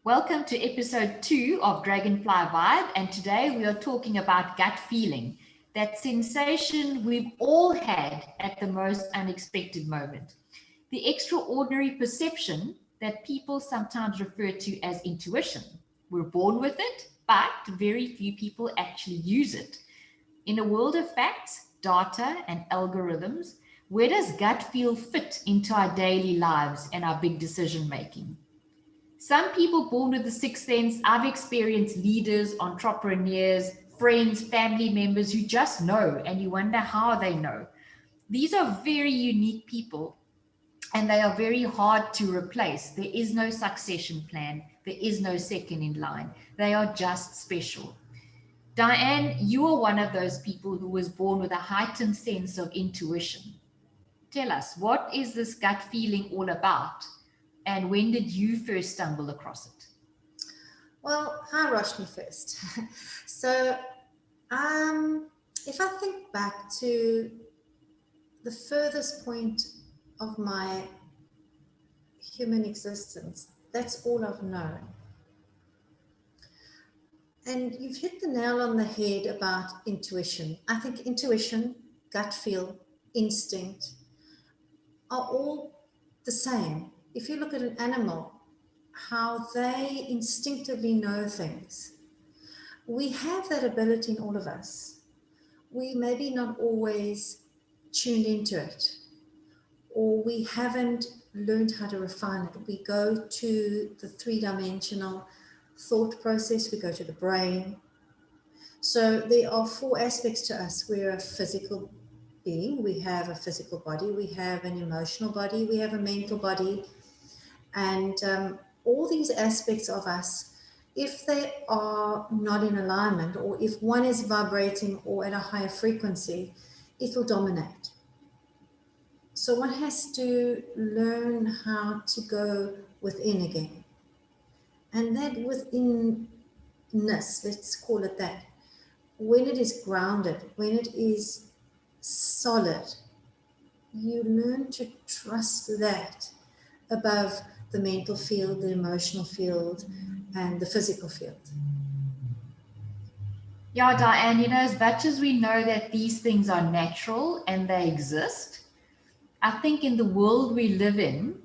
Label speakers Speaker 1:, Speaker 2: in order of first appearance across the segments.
Speaker 1: Welcome to episode 2 of DragonFly Vibe, and today we are talking about gut feeling, that sensation we've all had at the most unexpected moment. The extraordinary perception that people sometimes refer to as intuition. We're born with it, but very few people actually use it. In a world of facts, data, and algorithms, where does gut feel fit into our daily lives and our big decision making? Some people born with the sixth sense. I've experienced leaders, entrepreneurs, friends, family members who just know, and you wonder how they know. These are very unique people, and they are very hard to replace. There is no succession plan, there is no second in line. They are just special. Diane, you are one of those people who was born with a heightened sense of intuition. Tell us, what is this gut feeling all about? And when did you first stumble across it?
Speaker 2: Well, hi Roshni first. So, if I think back to the furthest point of my human existence, that's all I've known. And you've hit the nail on the head about intuition. I think intuition, gut feel, instinct are all the same. If you look at an animal, how they instinctively know things, we have that ability in all of us. We maybe not always tuned into it, or we haven't learned how to refine it. We go to the three-dimensional thought process, we go to the brain. So there are four aspects to us. We're a physical being, we have a physical body, we have an emotional body, we have a mental body. And all these aspects of us, if they are not in alignment, or if one is vibrating or at a higher frequency, it will dominate. So one has to learn how to go within again. And that withinness, let's call it that, when it is grounded, when it is solid, you learn to trust that above the mental field, the emotional field, and the physical field.
Speaker 1: Yeah, Diane, as much as we know that these things are natural and they exist, I think in the world we live in,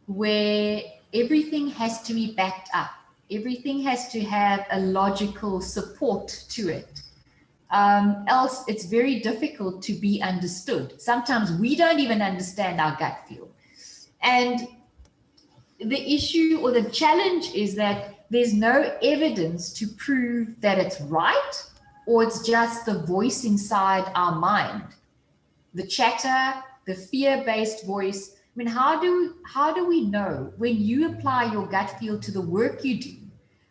Speaker 1: where everything has to be backed up, everything has to have a logical support to it. Else it's very difficult to be understood. Sometimes we don't even understand our gut feel. And the issue or the challenge is that there's no evidence to prove that it's right, or it's just the voice inside our mind, the chatter, the fear-based voice. I mean, how do we know when you apply your gut feel to the work you do?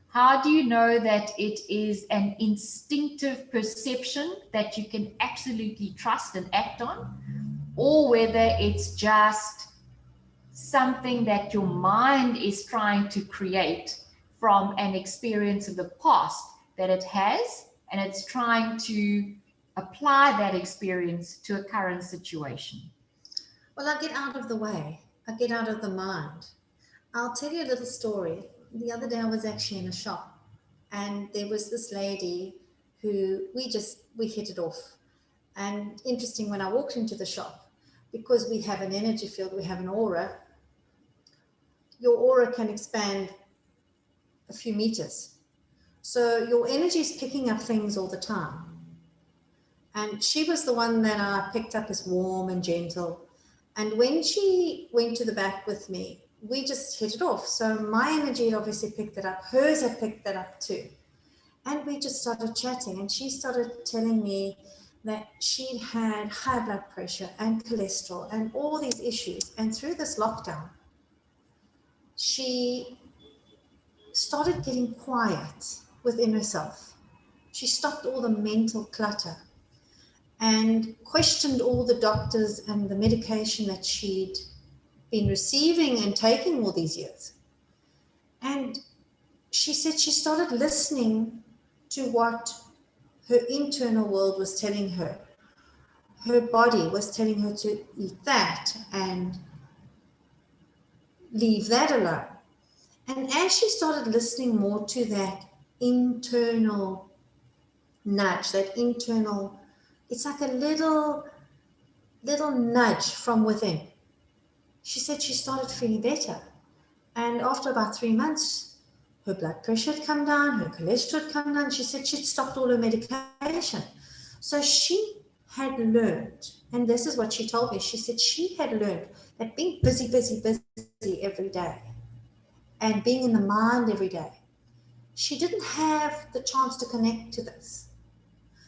Speaker 1: How do you know that it is an instinctive perception that you can absolutely trust and act on, or whether it's just something that your mind is trying to create from an experience of the past that it has, and it's trying to apply that experience to a current situation?
Speaker 2: Well, I get out of the way. I get out of the mind. I'll tell you a little story. The other day I was actually in a shop, and there was this lady who we hit it off. And interesting, when I walked into the shop, because we have an energy field, we have an aura, your aura can expand a few meters. So your energy is picking up things all the time. And she was the one that I picked up as warm and gentle. And when she went to the back with me, we just hit it off. So my energy had obviously picked it up. Hers had picked that up too. And we just started chatting. And she started telling me that she'd had high blood pressure and cholesterol and all these issues. And through this lockdown, she started getting quiet within herself. She stopped all the mental clutter and questioned all the doctors and the medication that she'd been receiving and taking all these years. And she said she started listening to what her internal world was telling her. Her body was telling her to eat that and leave that alone. And as she started listening more to that internal nudge, that internal, it's like a little nudge from within. She said she started feeling better. And after about 3 months, her blood pressure had come down, her cholesterol had come down. She said she'd stopped all her medication. So she had learned, and this is what she told me, she said she had learned that being busy every day and being in the mind every day, she didn't have the chance to connect to this.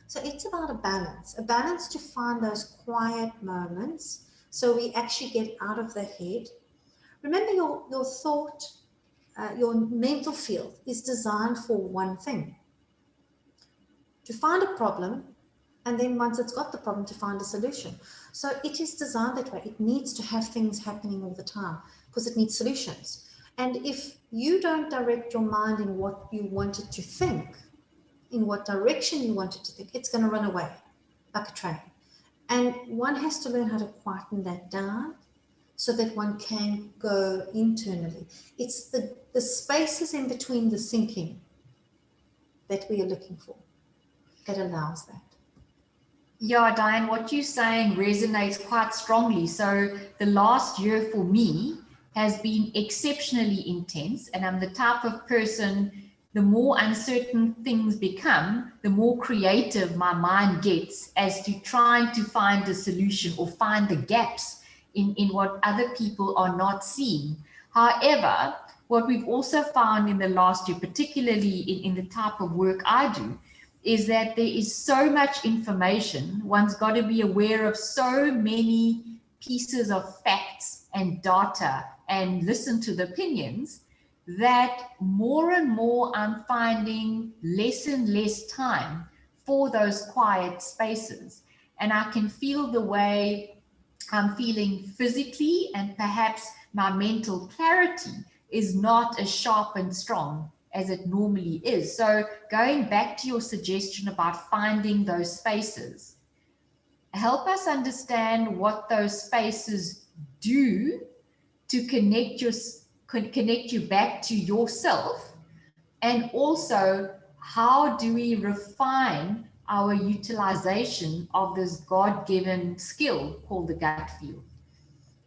Speaker 2: So it's about a balance to find those quiet moments so we actually get out of the head. Remember, your thought, your mental field is designed for one thing: to find a problem, and then once it's got the problem, to find a solution. So it is designed that way. It needs to have things happening all the time because it needs solutions. And if you don't direct your mind in what you want it to think, in what direction you want it to think, it's going to run away like a train. And one has to learn how to quieten that down so that one can go internally. It's the spaces in between the thinking that we are looking for that allows that.
Speaker 1: Yeah, Diane, what you're saying resonates quite strongly. So the last year for me has been exceptionally intense, and I'm the type of person, the more uncertain things become, the more creative my mind gets as to trying to find a solution or find the gaps in what other people are not seeing. However, what we've also found in the last year, particularly in the type of work I do, is that there is so much information. One's got to be aware of so many pieces of facts and data and listen to the opinions, that more and more I'm finding less and less time for those quiet spaces. And I can feel the way I'm feeling physically, and perhaps my mental clarity is not as sharp and strong as it normally is. So going back to your suggestion about finding those spaces, help us understand what those spaces do to connect you back to yourself, and also how do we refine our utilization of this God-given skill called the gut feel.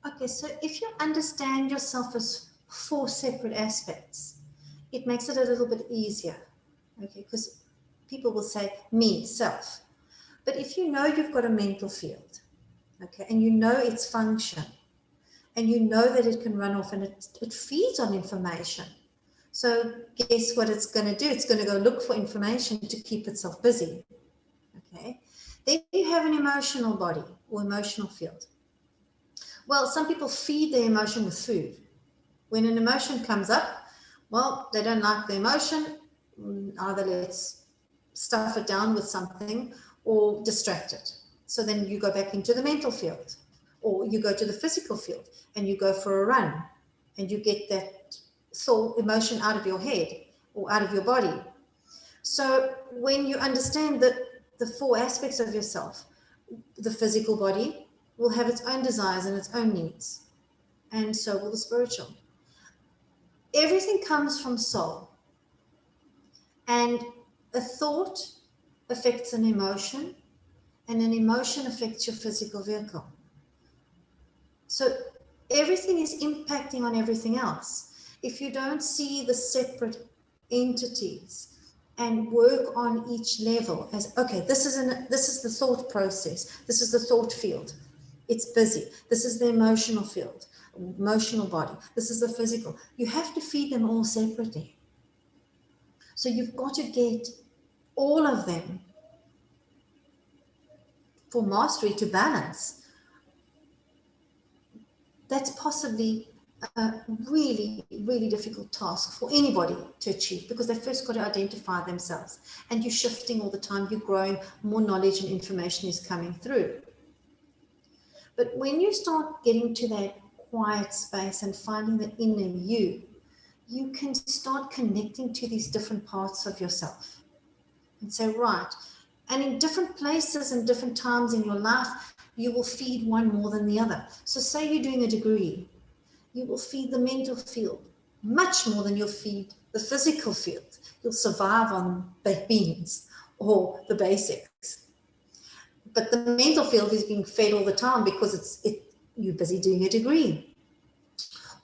Speaker 2: Okay, so if you understand yourself as 4 separate aspects, it makes it a little bit easier, okay, because people will say me, self. But if you know you've got a mental field, okay, and you know its function, and you know that it can run off and it feeds on information. So guess what it's going to do? It's going to go look for information to keep itself busy, okay? Then you have an emotional body or emotional field. Well, some people feed their emotion with food. When an emotion comes up, well, they don't like the emotion, either let's stuff it down with something or distract it. So then you go back into the mental field, or you go to the physical field and you go for a run and you get that thought, emotion out of your head or out of your body. So when you understand that the 4 aspects of yourself, the physical body will have its own desires and its own needs, and so will the spiritual. Everything comes from soul, and a thought affects an emotion, and an emotion affects your physical vehicle. So everything is impacting on everything else. If you don't see the separate entities and work on each level as, okay, this is the thought process, this is the thought field, it's busy, this is the emotional field, emotional body, this is the physical. You have to feed them all separately. So you've got to get all of them for mastery, to balance. That's possibly a really, really difficult task for anybody to achieve, because they first got to identify themselves, and you're shifting all the time, you're growing, more knowledge and information is coming through. But when you start getting to that quiet space and finding the inner you can start connecting to these different parts of yourself and say, right, and in different places and different times in your life, you will feed one more than the other. So say you're doing a degree, you will feed the mental field much more than you'll feed the physical field. You'll survive on baked beans or the basics. But the mental field is being fed all the time because you're busy doing a degree,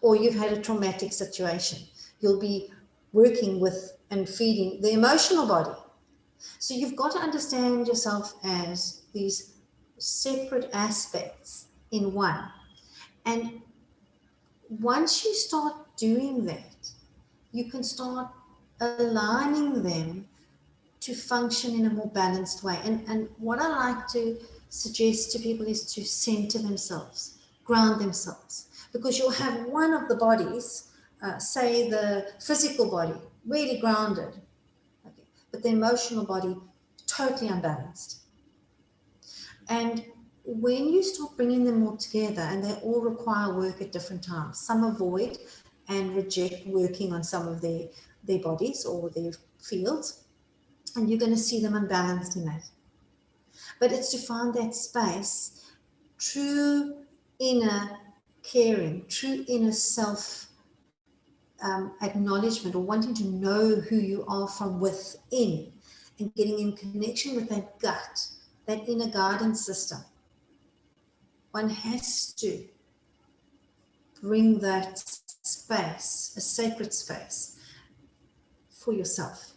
Speaker 2: or you've had a traumatic situation. You'll be working with and feeding the emotional body. So you've got to understand yourself as these separate aspects in one. And once you start doing that, you can start aligning them to function in a more balanced way. And what I like to suggest to people is to center themselves, ground themselves, because you'll have one of the bodies, say the physical body, really grounded, okay, but the emotional body totally unbalanced. And when you start bringing them all together, and they all require work at different times, some avoid and reject working on some of their bodies or their fields, and you're going to see them unbalanced in that. But it's to find that space, true inner caring, true inner self acknowledgement, or wanting to know who you are from within, and getting in connection with that gut, that inner guidance system. One has to bring that space, a sacred space, for yourself.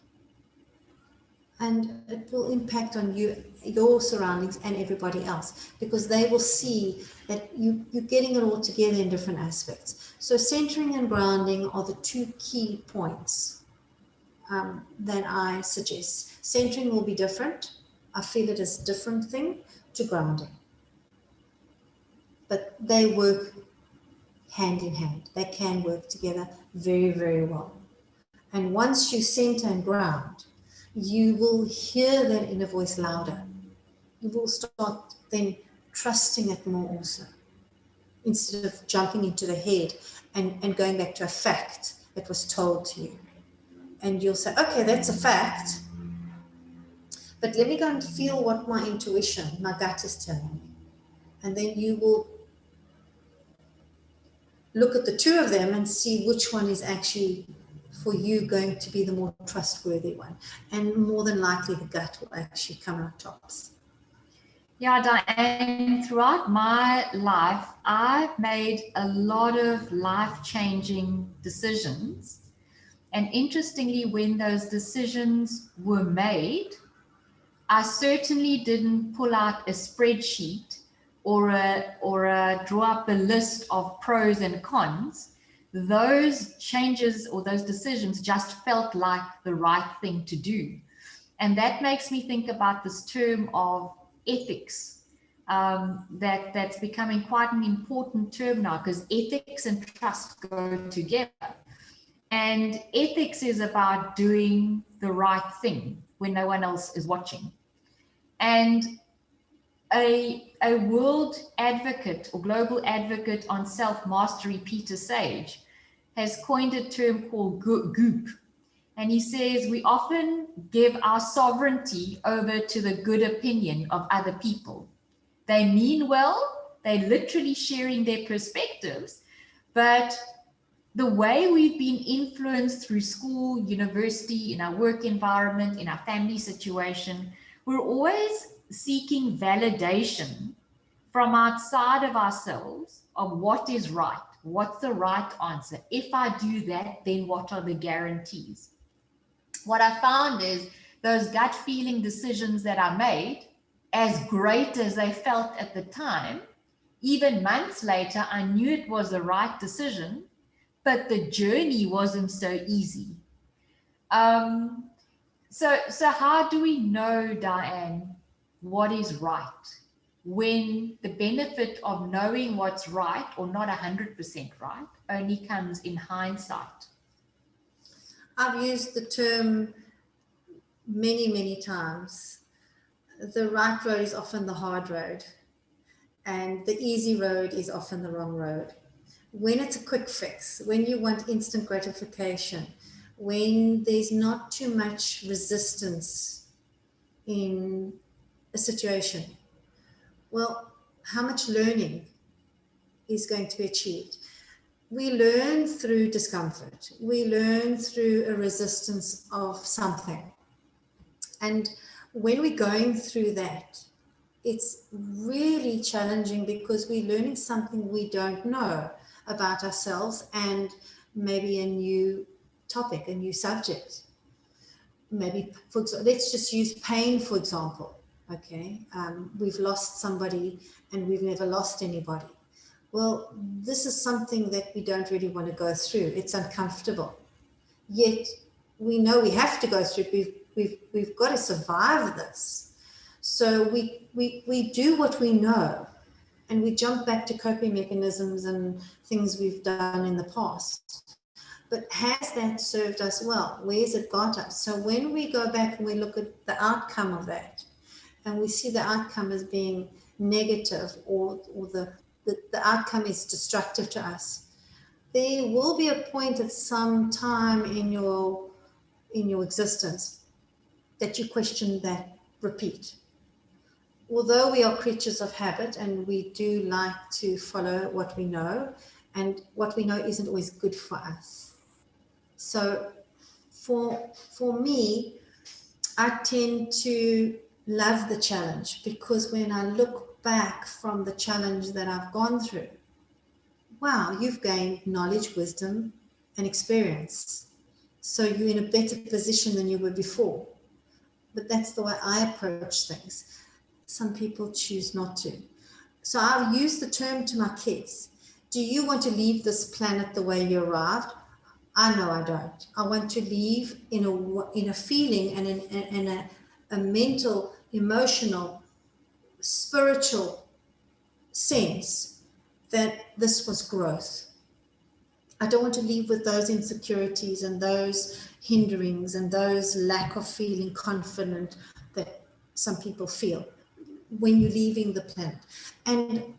Speaker 2: And it will impact on you, your surroundings, and everybody else, because they will see that you're getting it all together in different aspects. So centering and grounding are the two key points that I suggest. Centering will be different. I feel it is a different thing to grounding. But they work hand in hand. They can work together very, very well. And once you center and ground, you will hear that inner voice louder. You will start then trusting it more also, instead of jumping into the head and going back to a fact that was told to you. And you'll say, okay, that's a fact, but let me go and feel what my intuition, my gut is telling me. And then you will look at the two of them and see which one is actually for you going to be the more trustworthy one. And more than likely the gut will actually come out tops.
Speaker 1: Yeah, Diane, throughout my life, I've made a lot of life-changing decisions. And interestingly, when those decisions were made, I certainly didn't pull out a spreadsheet or draw up a list of pros and cons. Those changes or those decisions just felt like the right thing to do. And that makes me think about this term of ethics, that's becoming quite an important term now, because ethics and trust go together. And ethics is about doing the right thing when no one else is watching. And a world advocate or global advocate on self-mastery, Peter Sage, has coined a term called Goop. And he says, we often give our sovereignty over to the good opinion of other people. They mean well, they're literally sharing their perspectives, but the way we've been influenced through school, university, in our work environment, in our family situation, we're always seeking validation from outside of ourselves of what is right, what's the right answer. If I do that, then what are the guarantees? What I found is those gut feeling decisions that I made, as great as they felt at the time, even months later, I knew it was the right decision, but the journey wasn't so easy. So how do we know, Diane, what is right, when the benefit of knowing what's right, or not 100% right, only comes in hindsight?
Speaker 2: I've used the term many, many times. The right road is often the hard road, and the easy road is often the wrong road. When it's a quick fix, when you want instant gratification, when there's not too much resistance in a situation, well, how much learning is going to be achieved? We learn through discomfort. We learn through a resistance of something. And when we're going through that, it's really challenging because we're learning something we don't know about ourselves and maybe a new topic, a new subject. Maybe, for example, let's just use pain, for example. Okay, we've lost somebody and we've never lost anybody. Well, this is something that we don't really want to go through. It's uncomfortable. Yet we know we have to go through it. We've got to survive this. So we do what we know, and we jump back to coping mechanisms and things we've done in the past. But has that served us well? Where's it got us? So when we go back and we look at the outcome of that, and we see the outcome as being negative, or the outcome is destructive to us, there will be a point at some time in your existence that you question that repeat. Although we are creatures of habit and we do like to follow what we know, and what we know isn't always good for us. So for me, I tend to love the challenge, because when I look back from the challenge that I've gone through, wow, you've gained knowledge, wisdom, and experience. So you're in a better position than you were before. But that's the way I approach things. Some people choose not to. So I'll use the term to my kids. Do you want to leave this planet the way you arrived? I know I don't. I want to leave in a feeling and in a mental, emotional, spiritual sense that this was growth. I don't want to leave with those insecurities and those hinderings and those lack of feeling confident that some people feel when you're leaving the planet. And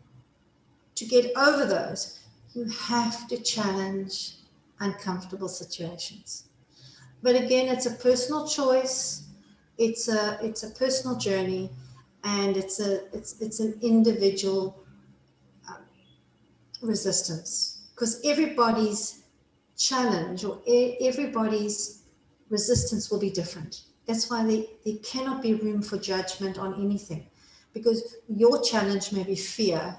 Speaker 2: to get over those, you have to challenge uncomfortable situations. But again, it's a personal choice. It's a personal journey, and it's an individual resistance, because everybody's challenge or everybody's resistance will be different. That's why there cannot be room for judgment on anything, because your challenge may be fear,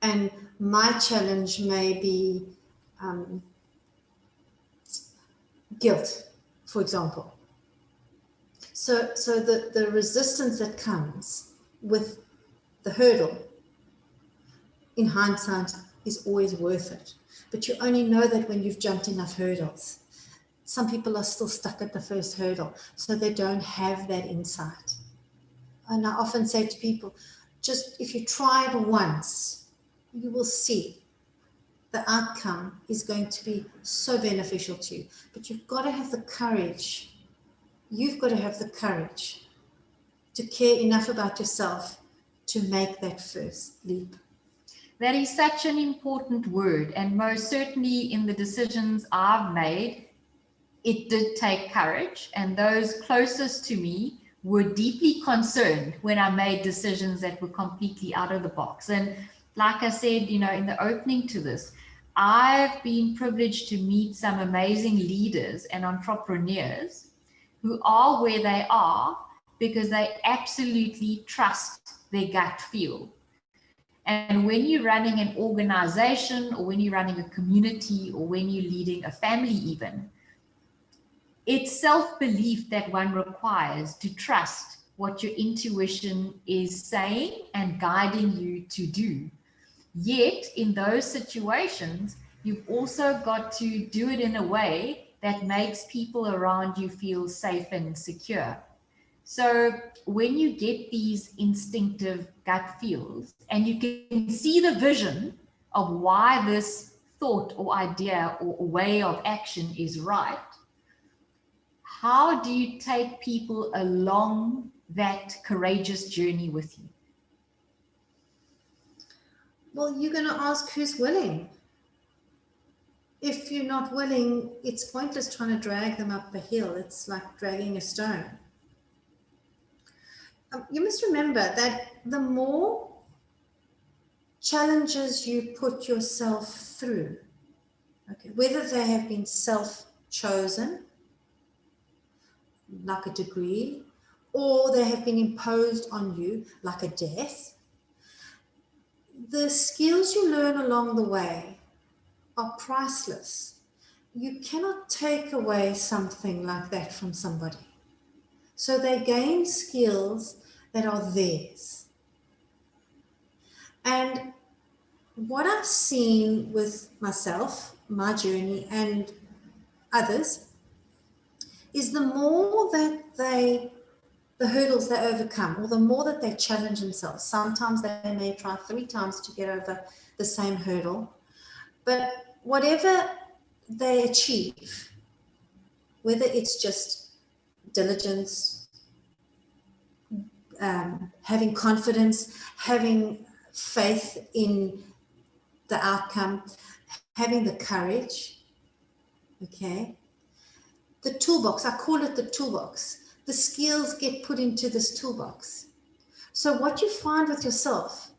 Speaker 2: and my challenge may be guilt, for example. So the resistance that comes with the hurdle, in hindsight, is always worth it. But you only know that when you've jumped enough hurdles. Some people are still stuck at the first hurdle, so they don't have that insight. And I often say to people, just if you try it once, you will see the outcome is going to be so beneficial to you. But you've got to have the courage. You've got to have the courage to care enough about yourself to make that first leap.
Speaker 1: That is such an important word, and most certainly in the decisions I've made, it did take courage, and those closest to me were deeply concerned when I made decisions that were completely out of the box. And like I said, in the opening to this, I've been privileged to meet some amazing leaders and entrepreneurs who are where they are because they absolutely trust their gut feel. And when you're running an organization, or when you're running a community, or when you're leading a family even, it's self-belief that one requires to trust what your intuition is saying and guiding you to do. Yet in those situations, you've also got to do it in a way that makes people around you feel safe and secure. So when you get these instinctive gut feels and you can see the vision of why this thought or idea or way of action is right, how do you take people along that courageous journey with you?
Speaker 2: Well, you're going to ask who's willing. If you're not willing, it's pointless trying to drag them up a hill. It's like dragging a stone. You must remember that the more challenges you put yourself through, Okay, whether they have been self-chosen, like a degree, or they have been imposed on you, like a death. The skills you learn along the way are priceless. You cannot take away something like that from somebody. So they gain skills that are theirs. And what I've seen with myself, my journey, and others, is the more that the hurdles they overcome, or the more that they challenge themselves. Sometimes they may try 3 times to get over the same hurdle, but whatever they achieve, whether it's just diligence, having confidence, having faith in the outcome, having the courage, okay? The toolbox, I call it the toolbox. The skills get put into this toolbox. So what you find with yourself,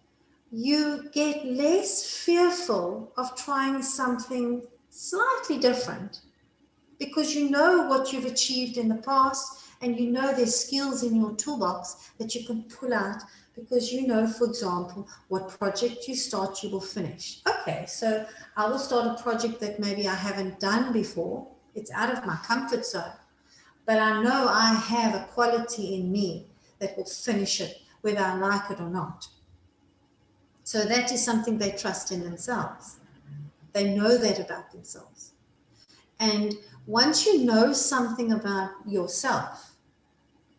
Speaker 2: you get less fearful of trying something slightly different because you know what you've achieved in the past, and you know there's skills in your toolbox that you can pull out because you know, for example, what project you start, you will finish. Okay, so I will start a project that maybe I haven't done before. It's out of my comfort zone, but I know I have a quality in me that will finish it, whether I like it or not. So that is something they trust in themselves. They know that about themselves. And once you know something about yourself,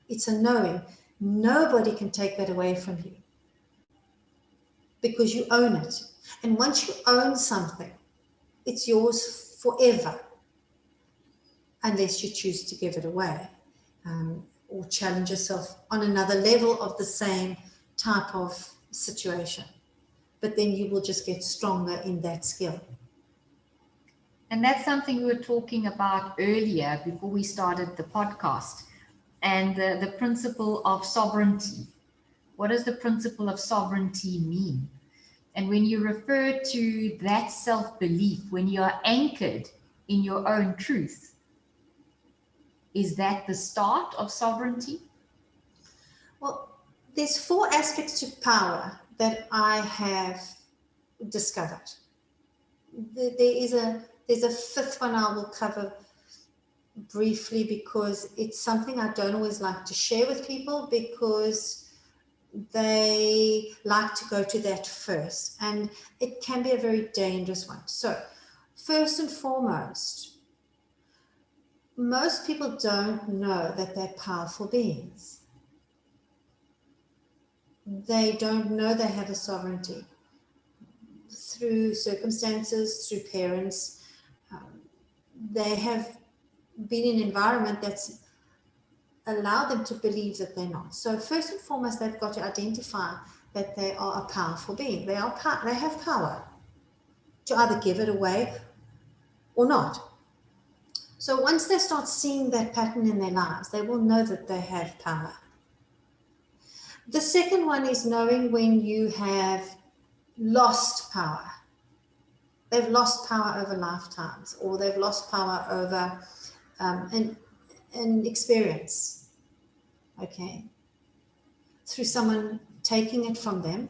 Speaker 2: it's a knowing. Nobody can take that away from you because you own it. And once you own something, it's yours forever, unless you choose to give it away, or challenge yourself on another level of the same type of situation. But then you will just get stronger in that skill.
Speaker 1: And that's something we were talking about earlier before we started the podcast, and the principle of sovereignty. What does the principle of sovereignty mean? And when you refer to that self-belief, when you are anchored in your own truth, is that the start of sovereignty?
Speaker 2: Well, there's 4 aspects to power that I have discovered. There's a 5th one I will cover briefly because it's something I don't always like to share with people because they like to go to that first, and it can be a very dangerous one. So first and foremost, most people don't know that they're powerful beings. They don't know they have a sovereignty. Through circumstances, through parents, they have been in an environment that's allowed them to believe that they're not. So first and foremost, they've got to identify that they are a powerful being. They have power to either give it away or not. So once they start seeing that pattern in their lives, they will know that they have power. The second one is knowing when you have lost power. They've lost power over lifetimes, or they've lost power over an experience, okay, through someone taking it from them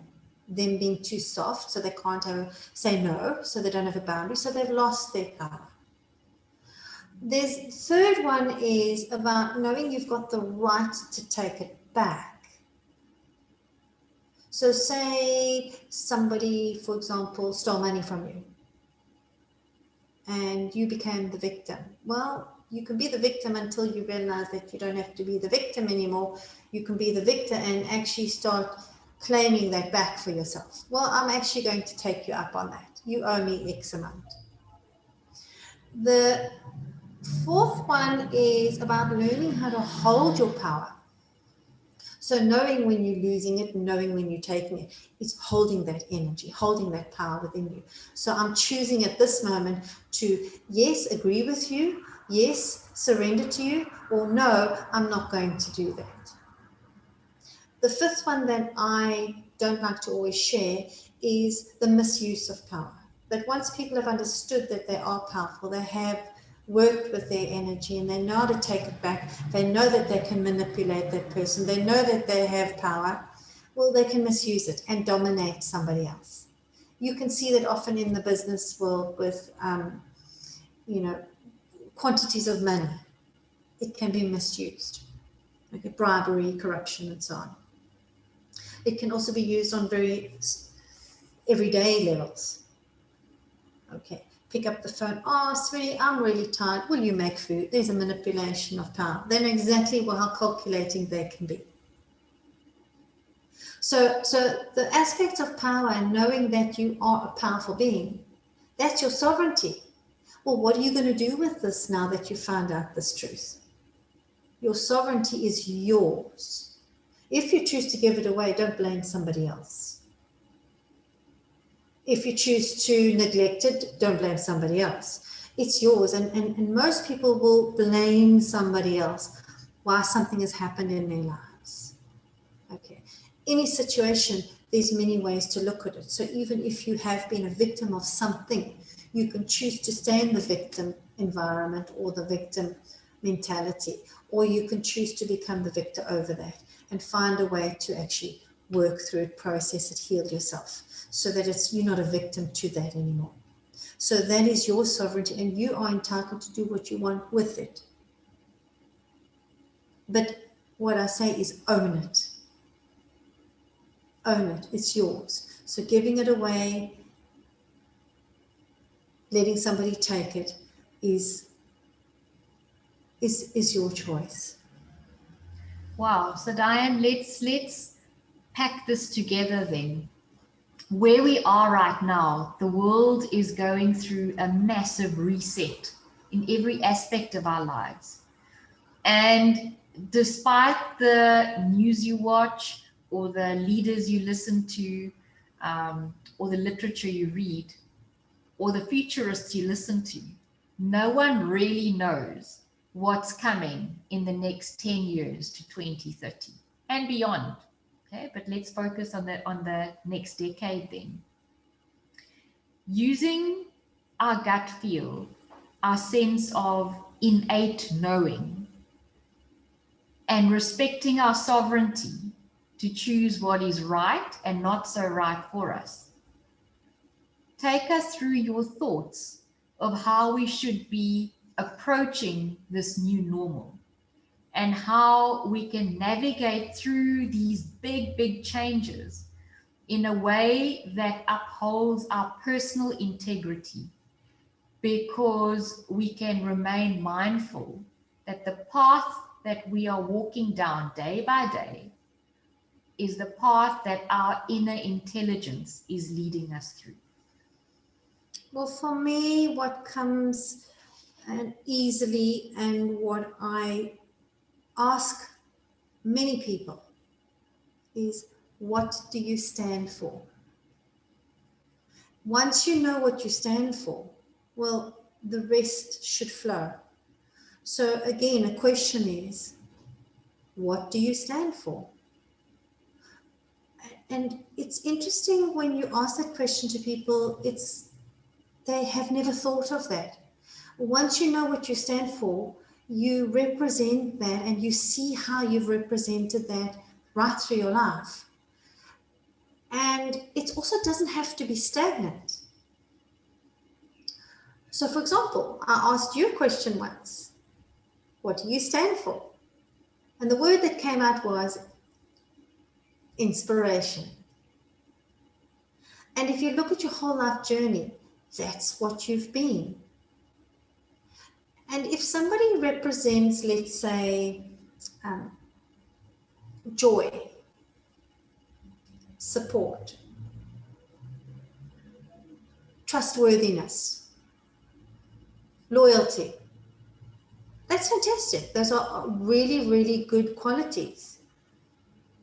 Speaker 2: being too soft, so they can't say no, so they don't have a boundary, so they've lost their power. There's the third one is about knowing you've got the right to take it back. So say somebody, for example, stole money from you and you became the victim. Well, you can be the victim until you realize that you don't have to be the victim anymore. You can be the victor and actually start claiming that back for yourself. Well, I'm actually going to take you up on that. You owe me X amount. The fourth one is about learning how to hold your power. So knowing when you're losing it, knowing when you're taking it, is holding that energy, holding that power within you. So I'm choosing at this moment to, yes, agree with you, yes, surrender to you, or no, I'm not going to do that. The fifth one that I don't like to always share is the misuse of power. But once people have understood that they are powerful, they have worked with their energy and they know how to take it back, they know that they can manipulate that person, they know that they have power, well, they can misuse it and dominate somebody else. You can see that often in the business world with, quantities of money. It can be misused, okay, bribery, corruption, and so on. It can also be used on very everyday levels. Okay, pick up the phone. Oh, sweetie, I'm really tired. Will you make food? There's a manipulation of power. They know exactly how calculating they can be. So the aspect of power and knowing that you are a powerful being, that's your sovereignty. Well, what are you going to do with this now that you found out this truth? Your sovereignty is yours. If you choose to give it away, don't blame somebody else. If you choose to neglect it, don't blame somebody else. It's yours. And most people will blame somebody else why something has happened in their lives. Okay. Any situation, there's many ways to look at it. So even if you have been a victim of something, you can choose to stay in the victim environment or the victim mentality, or you can choose to become the victor over that and find a way to actually work through it, process it, heal yourself, so that you're not a victim to that anymore. So that is your sovereignty, and you are entitled to do what you want with it. But what I say is own it. Own it. It's yours. So giving it away, letting somebody take it is your choice.
Speaker 1: Wow. So Diane, let's pack this together then. Where we are right now, the world is going through a massive reset in every aspect of our lives. And despite the news you watch or the leaders you listen to, or the literature you read, or the futurists you listen to, no one really knows what's coming in the next 10 years to 2030 and beyond. Okay, but let's focus on the next decade then. Using our gut feel, our sense of innate knowing, and respecting our sovereignty to choose what is right and not so right for us. Take us through your thoughts of how we should be approaching this new normal and how we can navigate through these big changes in a way that upholds our personal integrity, because we can remain mindful that the path that we are walking down day by day is the path that our inner intelligence is leading us through.
Speaker 2: Well, for me, what comes easily and what I ask many people is, what do you stand for? Once you know what you stand for, well, the rest should flow. So again, a question is, what do you stand for? And it's interesting when you ask that question to people, they have never thought of that. Once you know what you stand for, you represent that and you see how you've represented that right through your life. And it also doesn't have to be stagnant. So for example, I asked you a question once, what do you stand for? And the word that came out was inspiration. And if you look at your whole life journey, that's what you've been. And if somebody represents, let's say, joy, support, trustworthiness, loyalty, that's fantastic. Those are really good qualities.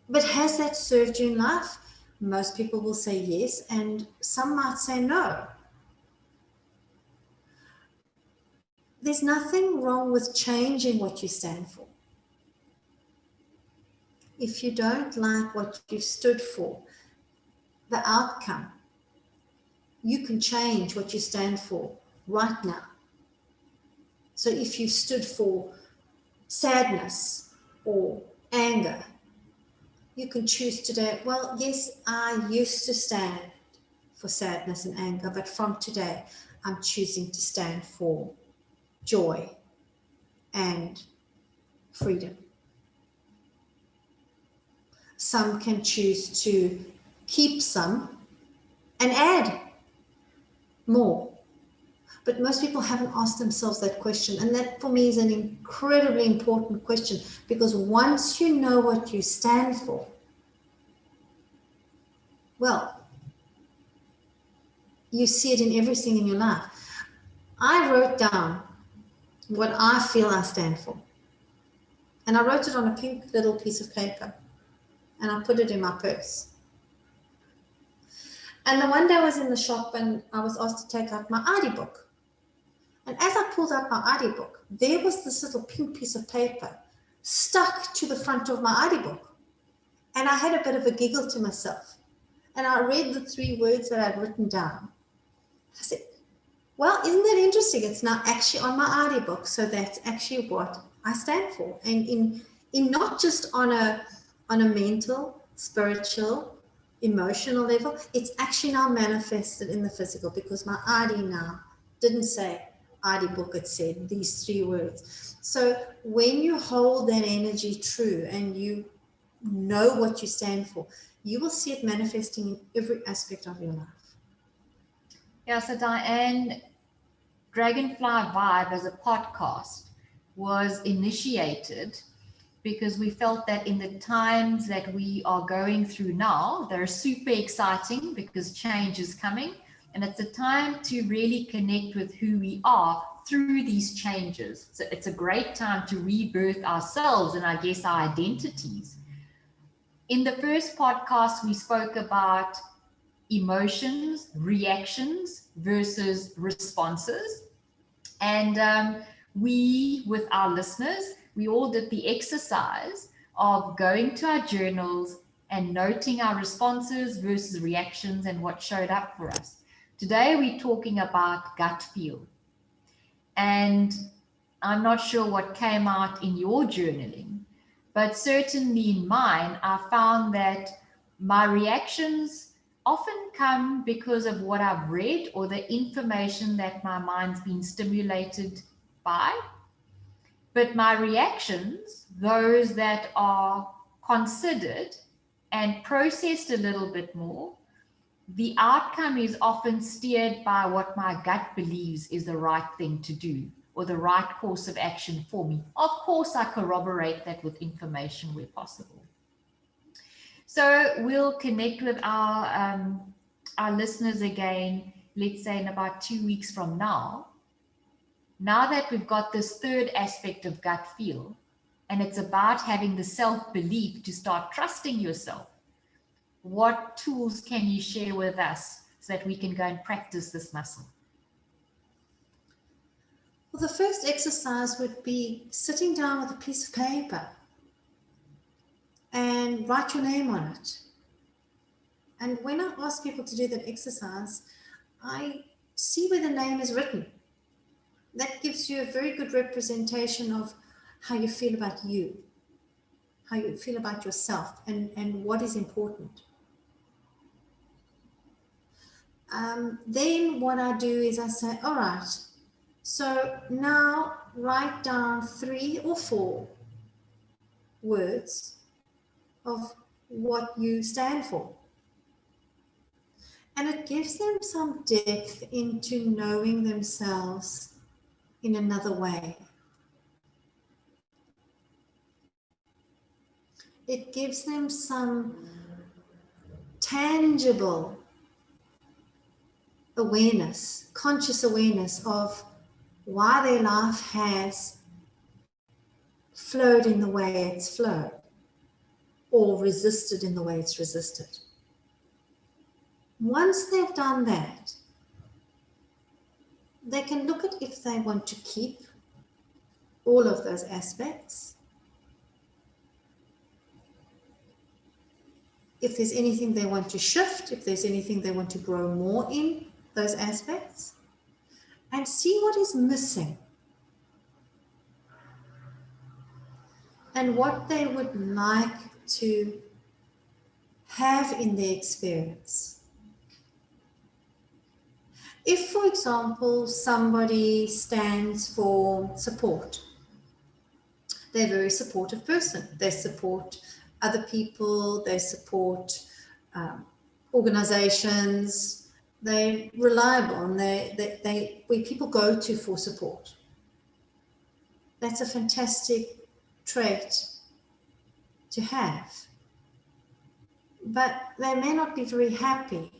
Speaker 2: But has that served you in life? Most people will say yes, and some might say no. There's nothing wrong with changing what you stand for. If you don't like what you stood for, the outcome, you can change what you stand for right now. So if you stood for sadness or anger, you can choose today, well, yes, I used to stand for sadness and anger, but from today, I'm choosing to stand for joy and freedom. Some can choose to keep some and add more. But most people haven't asked themselves that question. And that for me is an incredibly important question, because once you know what you stand for, well, you see it in everything in your life. I wrote down what I feel I stand for. And I wrote it on a pink little piece of paper and I put it in my purse. And the one day I was in the shop and I was asked to take out my ID book. And as I pulled out my ID book, there was this little pink piece of paper stuck to the front of my ID book. And I had a bit of a giggle to myself. And I read the 3 words that I'd written down. I said, well, isn't that interesting? It's now actually on my ID book. So that's actually what I stand for. And in not just on a mental, spiritual, emotional level, it's actually now manifested in the physical, because my ID now didn't say ID book, it said these 3 words. So when you hold that energy true and you know what you stand for, you will see it manifesting in every aspect of your life.
Speaker 1: Yeah, so Diane, DragonFly Vibe as a podcast was initiated because we felt that in the times that we are going through now, they're super exciting because change is coming. And it's a time to really connect with who we are through these changes. So it's a great time to rebirth ourselves and I guess our identities. In the first podcast, we spoke about emotions, reactions versus responses. And we, with our listeners, we all did the exercise of going to our journals and noting our responses versus reactions and what showed up for us. Today, we're talking about gut feel. And I'm not sure what came out in your journaling, but certainly in mine, I found that my reactions often come because of what I've read or the information that my mind's been stimulated by. But my reactions, those that are considered and processed a little bit more, the outcome is often steered by what my gut believes is the right thing to do or the right course of action for me. Of course, I corroborate that with information where possible. So we'll connect with our listeners again, let's say in about 2 weeks from now. Now that we've got this third aspect of gut feel, and it's about having the self-belief to start trusting yourself, what tools can you share with us so that we can go and practice this muscle?
Speaker 2: Well, the first exercise would be sitting down with a piece of paper and write your name on it. And when I ask people to do that exercise, I see where the name is written. That gives you a very good representation of how you feel about you, how you feel about yourself, and what is important. Then what I do is I say, all right, so now write down 3 or 4 words of what you stand for. And it gives them some depth into knowing themselves in another way. It gives them some tangible awareness, conscious awareness of why their life has flowed in the way it's flowed or resisted in the way it's resisted. Once they've done that, they can look at if they want to keep all of those aspects, if there's anything they want to shift, if there's anything they want to grow more in, those aspects and see what is missing and what they would like to have in their experience. If, for example, somebody stands for support, they're a very supportive person. They support other people, they support organizations, they're reliable, and they where people go to for support. That's a fantastic trait to have. But they may not be very happy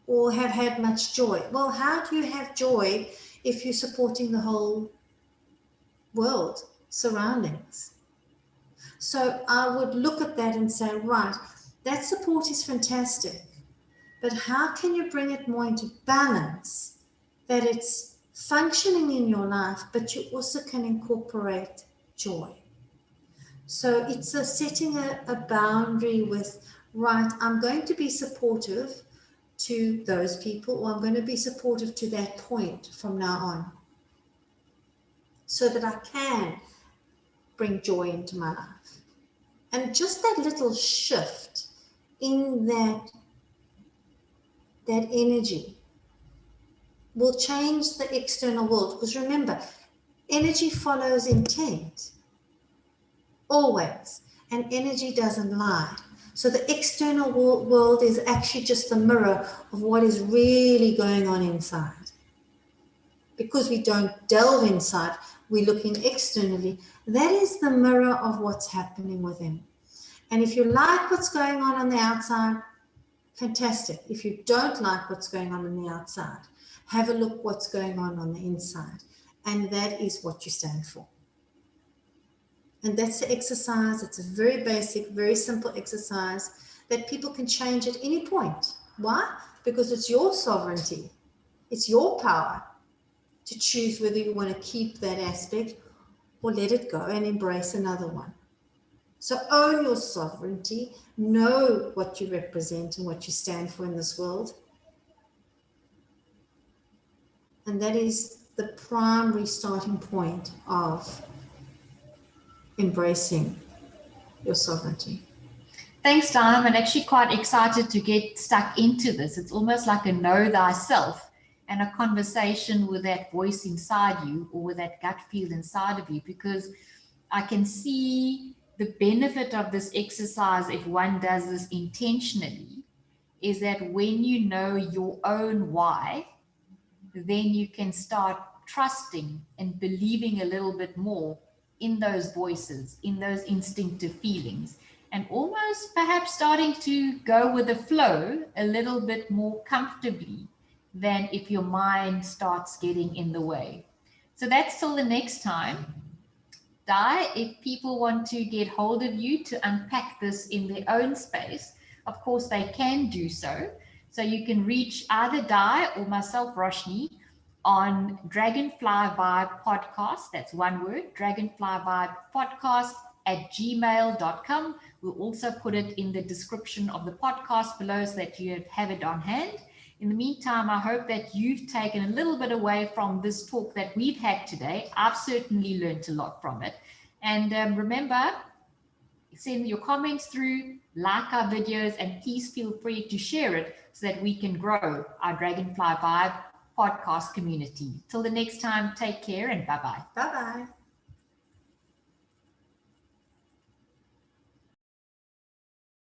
Speaker 2: or have had much joy. Well, how do you have joy if you're supporting the whole world, surroundings? So I would look at that and say, right, that support is fantastic, but how can you bring it more into balance, that it's functioning in your life, but you also can incorporate joy? So it's setting a boundary with, right, I'm going to be supportive to those people, or I'm going to be supportive to that point from now on, so that I can bring joy into my life. And just that little shift in that energy will change the external world. Because remember, energy follows intent, always, and energy doesn't lie. So the external world is actually just the mirror of what is really going on inside. Because we don't delve inside, we're looking externally. That is the mirror of what's happening within. And if you like what's going on the outside, fantastic. If you don't like what's going on the outside, have a look what's going on the inside. And that is what you stand for. And that's the exercise. It's a very basic, very simple exercise that people can change at any point. Why? Because it's your sovereignty. It's your power to choose whether you want to keep that aspect or let it go and embrace another one. So own your sovereignty, know what you represent and what you stand for in this world. And that is the primary starting point of embracing your sovereignty.
Speaker 1: Thanks, Diane. I'm actually quite excited to get stuck into this. It's almost like a know thyself and a conversation with that voice inside you, or with that gut feel inside of you, because I can see the benefit of this exercise, if one does this intentionally, is that when you know your own why, then you can start trusting and believing a little bit more in those voices, in those instinctive feelings, and almost perhaps starting to go with the flow a little bit more comfortably than if your mind starts getting in the way. So that's till the next time. Di, if people want to get hold of you to unpack this in their own space, of course they can do so. So you can reach either Di or myself, Roshni, on DragonFly Vibe Podcast. That's one word, DragonFly Vibe Podcast @gmail.com. We'll also put it in the description of the podcast below so that you have it on hand. In the meantime, I hope that you've taken a little bit away from this talk that we've had today. I've certainly learned a lot from it. And remember, send your comments through, like our videos, and please feel free to share it so that we can grow our DragonFly Vibe podcast community. Till the next time, take care and bye-bye.
Speaker 2: Bye-bye.